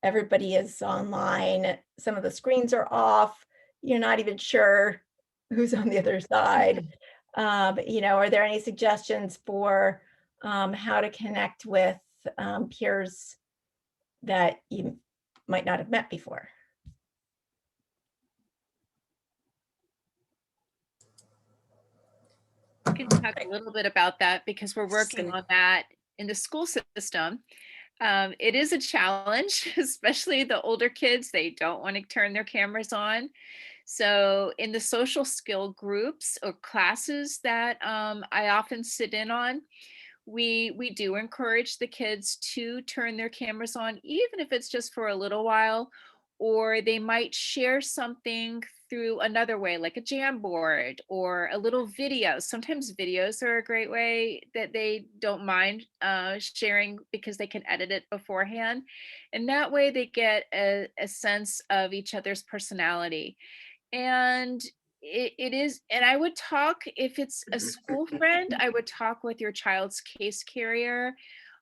everybody is online, some of the screens are off, you're not even sure who's on the other side. Are there any suggestions for how to connect with peers that you might not have met before? I can talk a little bit about that because we're working on that in the school system. It is a challenge, especially the older kids. They don't want to turn their cameras on. So in the social skill groups or classes that I often sit in on, we do encourage the kids to turn their cameras on, even if it's just for a little while, or they might share something through another way, like a Jamboard or a little video. Sometimes videos are a great way that they don't mind sharing because they can edit it beforehand. And that way they get a sense of each other's personality. And it is, and I would talk, if it's a school friend, I would talk with your child's case carrier,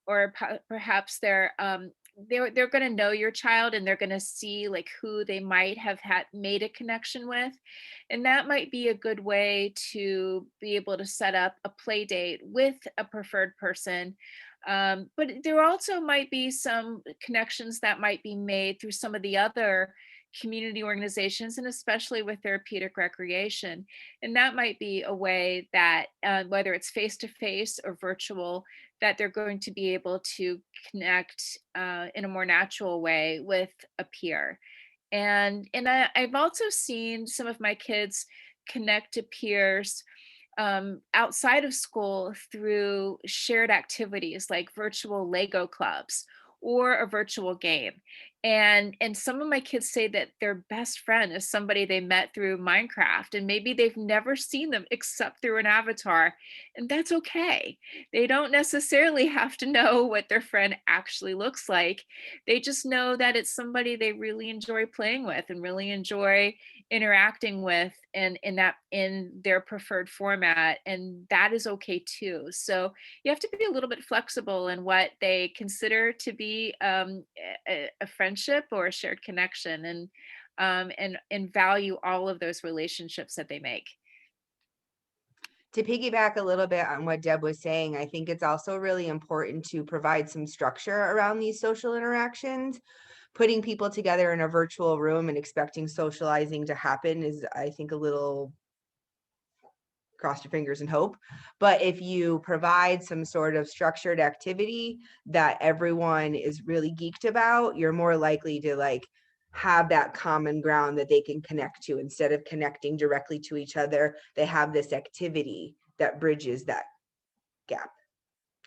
or perhaps they're going to know your child and they're going to see like who they might have had made a connection with. And that might be a good way to be able to set up a play date with a preferred person. But there also might be some connections that might be made through some of the other community organizations, and especially with Therapeutic Recreation. And that might be a way that whether it's face-to-face or virtual, that they're going to be able to connect in a more natural way with a peer. And I've also seen some of my kids connect to peers outside of school through shared activities like virtual Lego clubs or a virtual game. And some of my kids say that their best friend is somebody they met through Minecraft, and maybe they've never seen them except through an avatar, and that's okay. They don't necessarily have to know what their friend actually looks like. They just know that it's somebody they really enjoy playing with and really enjoy interacting with, and in their preferred format, and that is okay too. So you have to be a little bit flexible in what they consider to be a friendship or a shared connection, and value all of those relationships that they make. To piggyback a little bit on what Deb was saying, I think it's also really important to provide some structure around these social interactions. Putting people together in a virtual room and expecting socializing to happen is, I think, a little cross your fingers and hope. But if you provide some sort of structured activity that everyone is really geeked about, you're more likely to like have that common ground that they can connect to. Instead of connecting directly to each other, they have this activity that bridges that gap,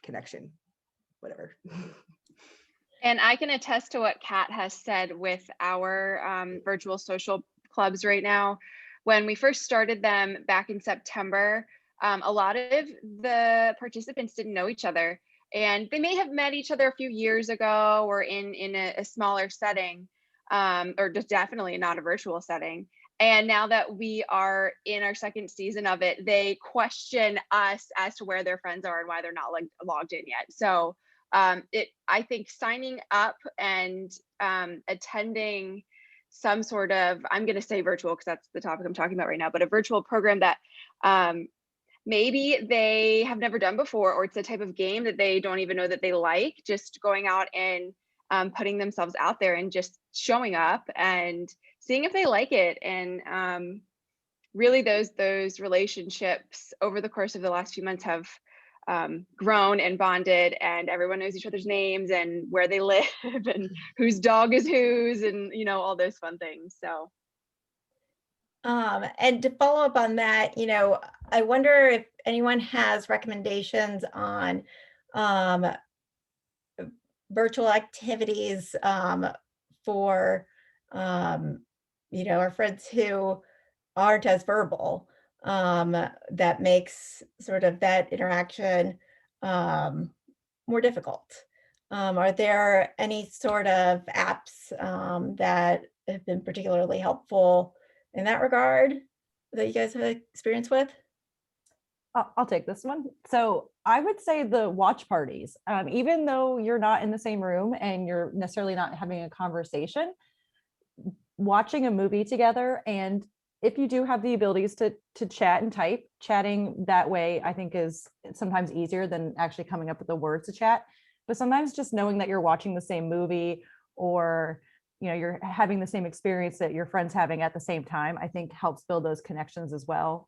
connection, whatever. And I can attest to what Kat has said with our virtual social clubs right now. When we first started them back in September, a lot of the participants didn't know each other, and they may have met each other a few years ago or in a smaller setting, or just definitely not a virtual setting. And now that we are in our second season of it, they question us as to where their friends are and why they're not like logged in yet. So I think signing up and attending some sort of, I'm going to say virtual because that's the topic I'm talking about right now, but a virtual program that maybe they have never done before, or it's a type of game that they don't even know that they like, just going out and putting themselves out there and just showing up and seeing if they like it. And really those relationships over the course of the last few months have grown and bonded, and everyone knows each other's names and where they live and whose dog is whose, and all those fun things. So and to follow up on that, I wonder if anyone has recommendations on virtual activities for our friends who aren't as verbal, that makes sort of that interaction more difficult. Are there any sort of apps that have been particularly helpful in that regard that you guys have experience with? I'll take this one. So I would say the watch parties, even though you're not in the same room and you're necessarily not having a conversation, watching a movie together. And if you do have the abilities to chat and type, chatting that way, I think is sometimes easier than actually coming up with the words to chat. But sometimes just knowing that you're watching the same movie, or you're having the same experience that your friend's having at the same time, I think helps build those connections as well.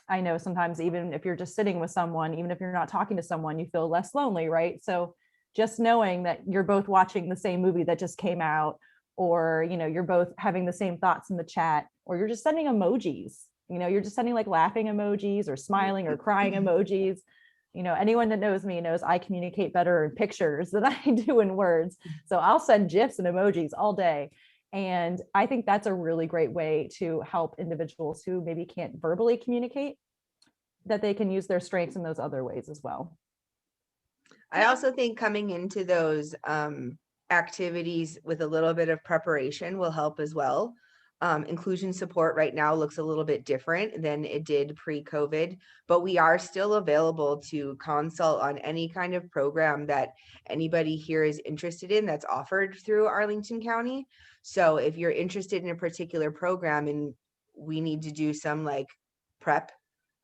I know sometimes even if you're just sitting with someone, even if you're not talking to someone, you feel less lonely, right? So just knowing that you're both watching the same movie that just came out, or you're both having the same thoughts in the chat, or you're just sending emojis, you're just sending like laughing emojis or smiling or crying emojis. Anyone that knows me knows I communicate better in pictures than I do in words. So I'll send GIFs and emojis all day. And I think that's a really great way to help individuals who maybe can't verbally communicate, that they can use their strengths in those other ways as well. I also think coming into those activities with a little bit of preparation will help as well. Inclusion support right now looks a little bit different than it did pre-COVID, but we are still available to consult on any kind of program that anybody here is interested in that's offered through Arlington County. So if you're interested in a particular program and we need to do some like prep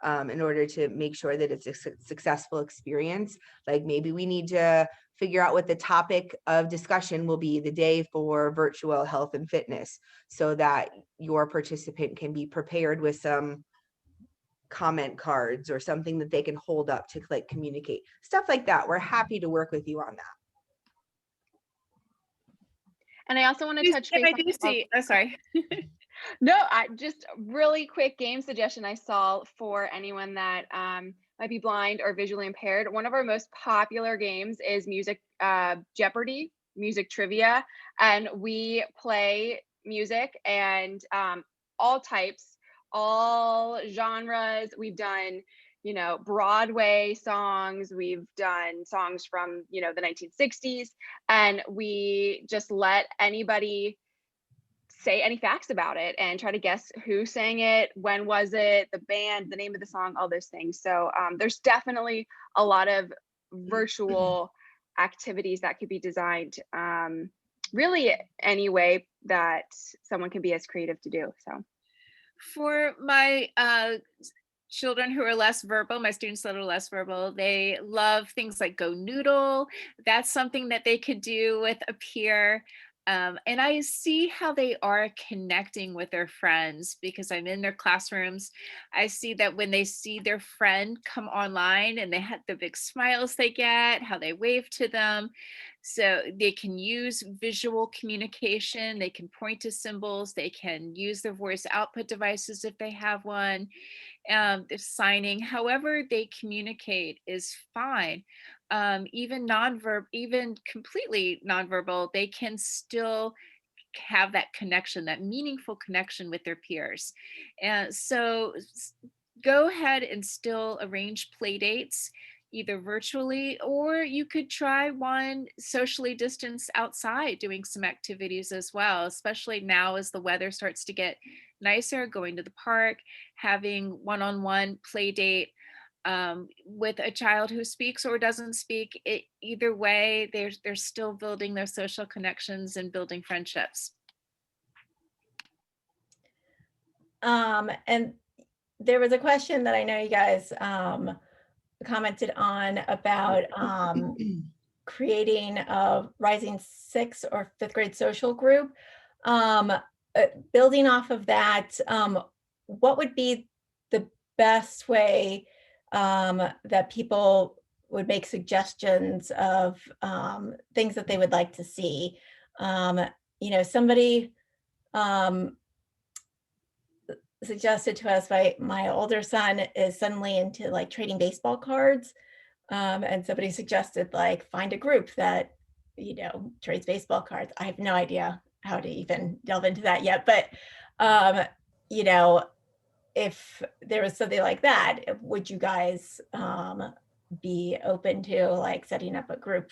in order to make sure that it's a successful experience, like maybe we need to figure out what the topic of discussion will be the day for virtual health and fitness, so that your participant can be prepared with some comment cards or something that they can hold up to like communicate, stuff like that. We're happy to work with you on that. And I also want to touch base. I do see. Oh, sorry. No, just really quick game suggestion I saw for anyone that might be blind or visually impaired. One of our most popular games is music Jeopardy, music trivia, and we play music and all types, all genres. We've done Broadway songs, we've done songs from the 1960s, and we just let anybody say any facts about it and try to guess who sang it, when was it, the band, the name of the song, all those things. So there's definitely a lot of virtual activities that could be designed really any way that someone can be as creative to do. So for my children who are less verbal, my students that are less verbal, they love things like Go Noodle. That's something that they could do with a peer. And I see how they are connecting with their friends because I'm in their classrooms. I see that when they see their friend come online and they have the big smiles they get, how they wave to them. So they can use visual communication. They can point to symbols. They can use their voice output devices if they have one. Signing, however they communicate is fine. Even completely nonverbal, they can still have that connection, that meaningful connection with their peers. And so go ahead and still arrange play dates, either virtually, or you could try one socially distanced outside doing some activities as well, especially now as the weather starts to get nicer, going to the park, having one-on-one play date with a child who speaks or doesn't speak. Either way, they're still building their social connections and building friendships. And there was a question that I know you guys commented on about creating a rising 6th or 5th grade social group. Building off of that, what would be the best way that people would make suggestions of things that they would like to see? Somebody suggested to us, my older son is suddenly into like trading baseball cards. And somebody suggested like find a group that, trades baseball cards. I have no idea how to even delve into that yet, but if there was something like that, would you guys be open to like setting up a group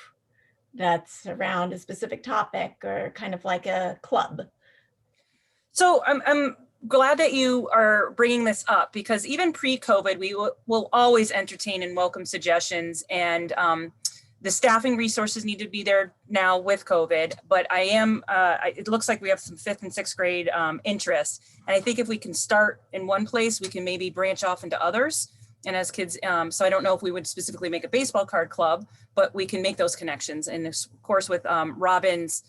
that's around a specific topic or kind of like a club? So I'm glad that you are bringing this up, because even pre-COVID, we will always entertain and welcome suggestions, and the staffing resources need to be there now with COVID, but it looks like we have some 5th and 6th grade interest. And I think if we can start in one place, we can maybe branch off into others. And as kids, so I don't know if we would specifically make a baseball card club, but we can make those connections. And of course, with Robin's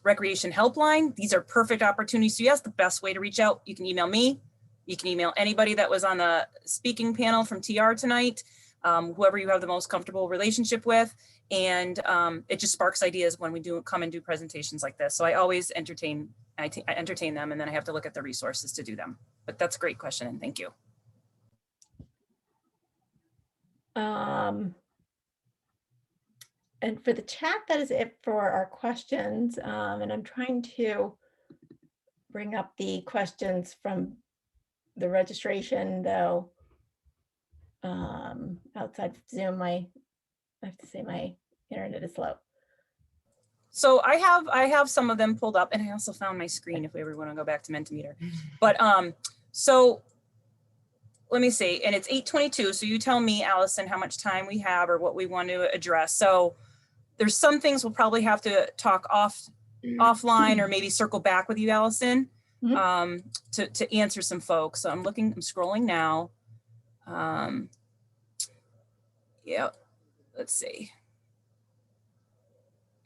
recreation helpline, these are perfect opportunities. So yes, the best way to reach out, you can email me, you can email anybody that was on the speaking panel from TR tonight, whoever you have the most comfortable relationship with. And it just sparks ideas when we come and do presentations like this. So I always entertain them, and then I have to look at the resources to do them. But that's a great question, and thank you. And for the chat, that is it for our questions. And I'm trying to bring up the questions from the registration, though. Outside of Zoom, I have to say my internet is slow. So I have some of them pulled up, and I also found my screen if we ever want to go back to Mentimeter. But so let me see, and it's 8:22. So you tell me, Allison, how much time we have or what we want to address. So there's some things we'll probably have to talk offline, or maybe circle back with you, Allison, to answer some folks. So I'm scrolling now. Yeah, let's see.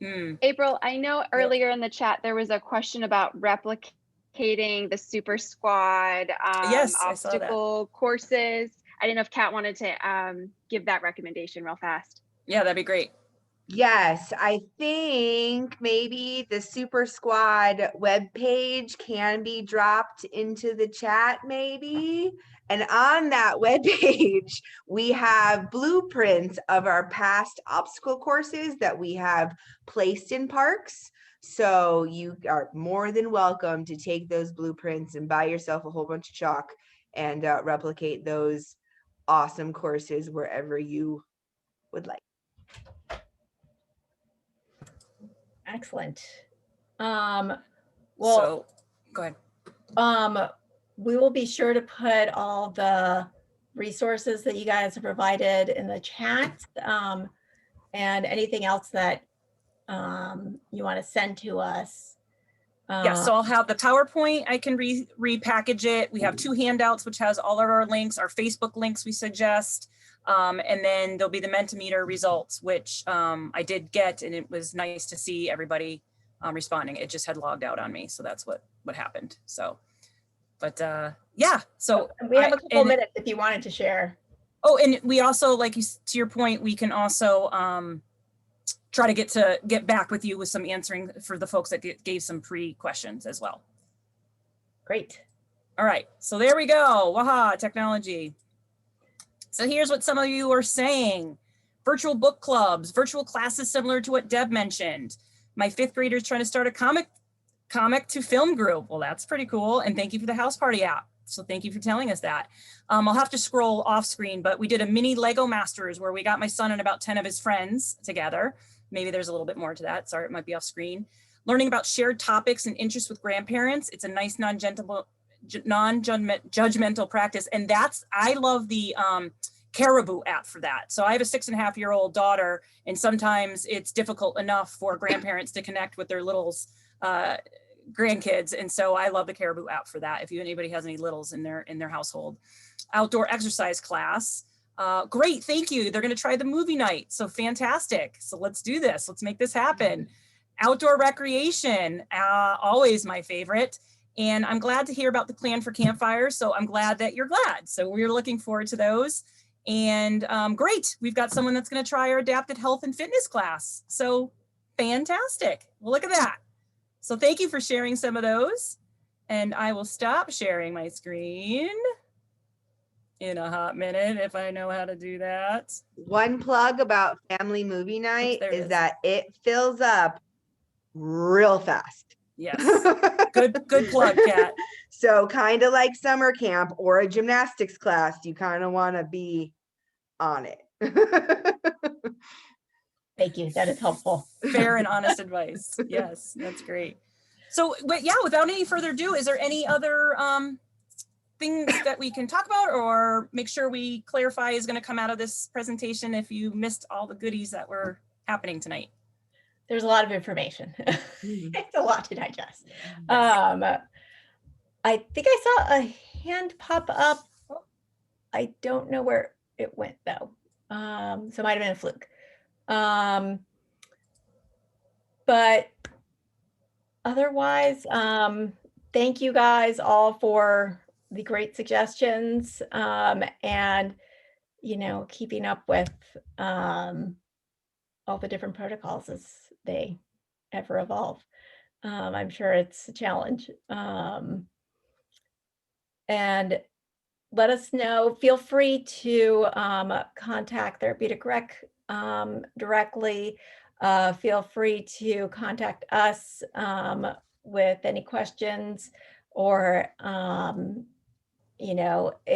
April, I know earlier in the chat there was a question about replicating the Super Squad Yes, obstacle courses. I didn't know if Kat wanted to give that recommendation real fast. Yeah, that'd be great. Yes, I think maybe the Super Squad webpage can be dropped into the chat maybe. And on that webpage, we have blueprints of our past obstacle courses that we have placed in parks. So you are more than welcome to take those blueprints and buy yourself a whole bunch of chalk and replicate those awesome courses wherever you would like. Excellent. Well, so, go ahead. We will be sure to put all the resources that you guys have provided in the chat, and anything else that you want to send to us. Yeah, so I'll have the PowerPoint. I can repackage it. We have 2 handouts, which has all of our links, our Facebook links we suggest. And then there'll be the Mentimeter results, which I did get, and it was nice to see everybody responding. It just had logged out on me. So that's what happened. So, but yeah, so we have a couple minutes if you wanted to share. Oh, and we also, like to your point, we can also try to get back with you with some answering for the folks that gave some pre-questions as well. Great. All right, so there we go. Waha, technology. So here's what some of you are saying. Virtual book clubs, virtual classes similar to what Deb mentioned. My 5th grader is trying to start a comic to film group. Well, that's pretty cool. And thank you for the House Party app. So thank you for telling us that. I'll have to scroll off screen, but we did a mini Lego Masters where we got my son and about 10 of his friends together. Maybe there's a little bit more to that. Sorry, it might be off screen. Learning about shared topics and interests with grandparents. It's a nice non-judgmental practice. And I love the Caribou app for that. So I have a 6.5-year-old daughter, and sometimes it's difficult enough for grandparents to connect with their littles grandkids. And so I love the Caribou app for that. If anybody has any littles in their household. Outdoor exercise class. Great, thank you. They're going to try the movie night. So fantastic. So let's do this. Let's make this happen. Outdoor recreation, always my favorite. And I'm glad to hear about the plan for campfires. So I'm glad that you're glad. So we're looking forward to those. And great, we've got someone that's going to try our adapted health and fitness class. So fantastic. Well, look at that. So thank you for sharing some of those. And I will stop sharing my screen in a hot minute if I know how to do that. One plug about family movie night is that it fills up real fast. Yes, good plug, Kat. So kind of like summer camp or a gymnastics class, you kind of want to be on it. Thank you, that is helpful. Fair and honest advice. Yes, that's great. So, yeah, without any further ado, is there any other things that we can talk about or make sure we clarify is going to come out of this presentation if you missed all the goodies that were happening tonight? There's a lot of information. It's a lot to digest. I think I saw a hand pop up. I don't know where it went though. So it might have been a fluke. But otherwise, thank you guys all for the great suggestions, and, you know, keeping up with all the different protocols as they ever evolve. I'm sure it's a challenge. And let us know, feel free to contact Therapeutic Rec directly. Feel free to contact us with any questions or, you know, if